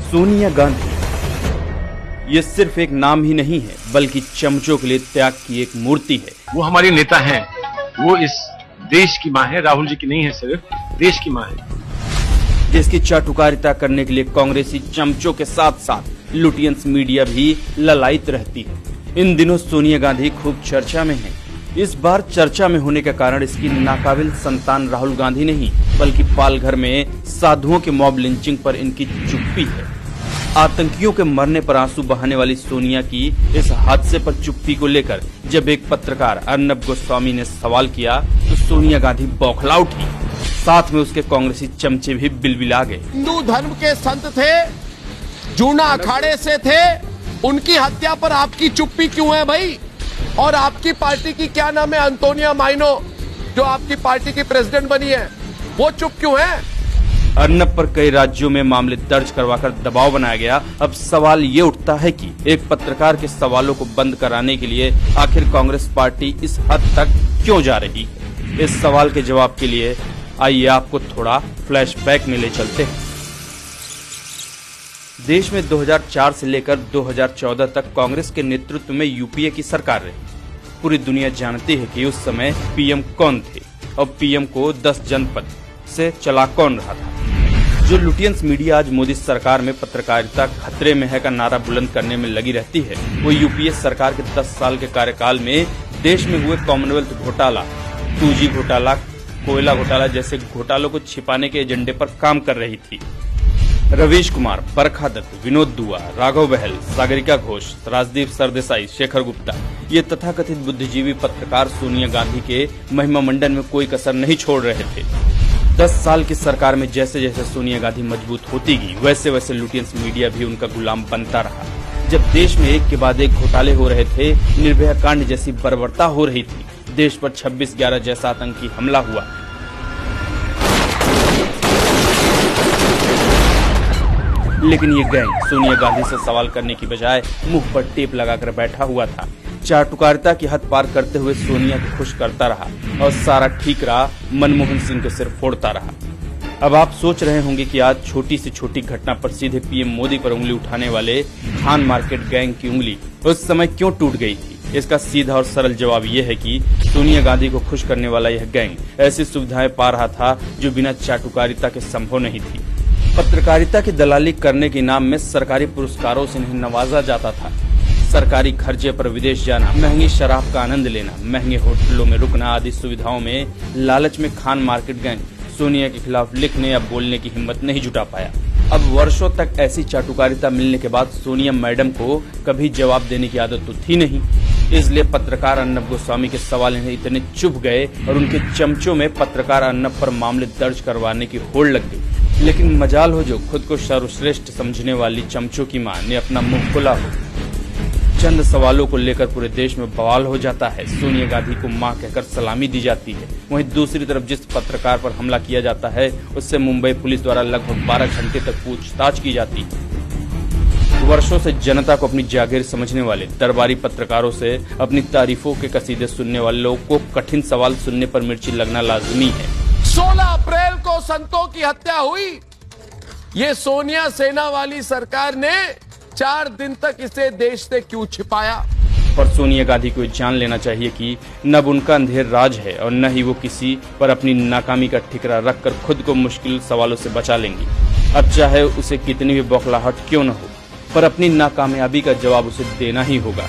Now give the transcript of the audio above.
सोनिया गांधी ये सिर्फ एक नाम ही नहीं है, बल्कि चमचों के लिए त्याग की एक मूर्ति है। वो हमारी नेता हैं, वो इस देश की माँ है, राहुल जी की नहीं है, सिर्फ देश की माँ है। जिसकी चाटुकारिता करने के लिए कांग्रेसी चमचों के साथ साथ लुटियंस मीडिया भी ललायित रहती है। इन दिनों सोनिया गांधी खूब चर्चा में है। इस बार चर्चा में होने का कारण इसकी नाकाबिल संतान राहुल गांधी नहीं, बल्कि पालघर में साधुओं के मॉब लिंचिंग पर इनकी चुप्पी है। आतंकियों के मरने पर आंसू बहाने वाली सोनिया की इस हादसे पर चुप्पी को लेकर जब एक पत्रकार अर्नब गोस्वामी ने सवाल किया तो सोनिया गांधी बौखला उठी। साथ में उसके कांग्रेसी चमचे भी बिलबिला गए। हिंदू धर्म के संत थे, जूना अखाड़े से थे, उनकी हत्या पर आपकी चुप्पी क्यों है भाई? और आपकी पार्टी की क्या नाम है, अंतोनिया माइनो, जो आपकी पार्टी की प्रेसिडेंट बनी है, वो चुप क्यों है? अर्नब पर कई राज्यों में मामले दर्ज करवाकर दबाव बनाया गया। अब सवाल ये उठता है कि एक पत्रकार के सवालों को बंद कराने के लिए आखिर कांग्रेस पार्टी इस हद तक क्यों जा रही है? इस सवाल के जवाब के लिए आइए आपको थोड़ा फ्लैशबैक में ले चलते हैं। देश में 2004 से लेकर 2014 तक कांग्रेस के नेतृत्व में यूपीए की सरकार रही। पूरी दुनिया जानती है कि उस समय पीएम कौन थे और पीएम को 10 जनपद से चला कौन रहा था। जो लुटियंस मीडिया आज मोदी सरकार में पत्रकारिता खतरे में है का नारा बुलंद करने में लगी रहती है, वो यूपीए सरकार के 10 साल के कार्यकाल में देश में हुए कॉमनवेल्थ घोटाला, 2G घोटाला, कोयला घोटाला जैसे घोटालों को छिपाने के एजेंडे पर काम कर रही थी। रवीश कुमार, बरखा दत्त, विनोद दुआ, राघव बहल, सागरिका घोष, राजदीप सरदेसाई, शेखर गुप्ता, ये तथाकथित बुद्धिजीवी पत्रकार सोनिया गांधी के महिमा मंडन में कोई कसर नहीं छोड़ रहे थे। 10 साल की सरकार में जैसे जैसे सोनिया गांधी मजबूत होती गई, वैसे वैसे लुटियंस मीडिया भी उनका गुलाम बनता रहा। जब देश में एक के बाद एक घोटाले हो रहे थे, निर्भया कांड जैसी बर्बरता हो रही थी, देश पर 26/11 जैसा आतंकी हमला हुआ, लेकिन ये गैंग सोनिया गांधी से सवाल करने की बजाय मुंह पर टेप लगाकर बैठा हुआ था। चाटुकारिता की हद पार करते हुए सोनिया को खुश करता रहा और सारा ठीक रहा, मनमोहन सिंह के सिर फोड़ता रहा। अब आप सोच रहे होंगे कि आज छोटी से छोटी घटना पर सीधे पीएम मोदी पर उंगली उठाने वाले खान मार्केट गैंग की उंगली उस समय क्यों टूट गई थी। इसका सीधा और सरल जवाब यह है कि सोनिया गांधी को खुश करने वाला यह गैंग ऐसी सुविधाएं पा रहा था जो बिना चाटुकारिता के संभव नहीं थी। पत्रकारिता की दलाली करने के नाम में सरकारी पुरस्कारों से इन्हें नवाजा जाता था। सरकारी खर्चे पर विदेश जाना, महंगी शराब का आनंद लेना, महंगे होटलों में रुकना आदि सुविधाओं में लालच में खान मार्केट गैंग सोनिया के खिलाफ लिखने या बोलने की हिम्मत नहीं जुटा पाया। अब वर्षों तक ऐसी चाटुकारिता मिलने के बाद सोनिया मैडम को कभी जवाब देने की आदत तो थी नहीं, इसलिए पत्रकार अर्नब गोस्वामी के सवाल इन्हें इतने चुभ गए और उनके चमचों में पत्रकार अर्नब पर मामले दर्ज करवाने की होड़ लग गई। लेकिन मजाल हो जो खुद को सर्वश्रेष्ठ समझने वाली चमचों की मां ने अपना मुंह खुला हो। चंद सवालों को लेकर पूरे देश में बवाल हो जाता है। सोनिया गांधी को मां कहकर सलामी दी जाती है। वहीं दूसरी तरफ जिस पत्रकार पर हमला किया जाता है उससे मुंबई पुलिस द्वारा लगभग 12 घंटे तक पूछताछ की जाती है। वर्षों से जनता को अपनी जागीर समझने वाले दरबारी पत्रकारों से अपनी तारीफों के कसीदे सुनने वाले लोगों को कठिन सवाल सुनने पर मिर्ची लगना लाजमी है। 16 अप्रैल को संतों की हत्या हुई। ये सोनिया सेना वाली सरकार ने 4 दिन तक इसे देश से क्यों छिपाया? और सोनिया गांधी को जान लेना चाहिए कि न उनका अंधेर राज है और न ही वो किसी पर अपनी नाकामी का ठिकरा रखकर खुद को मुश्किल सवालों से बचा लेंगी। अब चाहे उसे कितनी भी बौखलाहट क्यों न हो, पर अपनी नाकामयाबी का जवाब उसे देना ही होगा।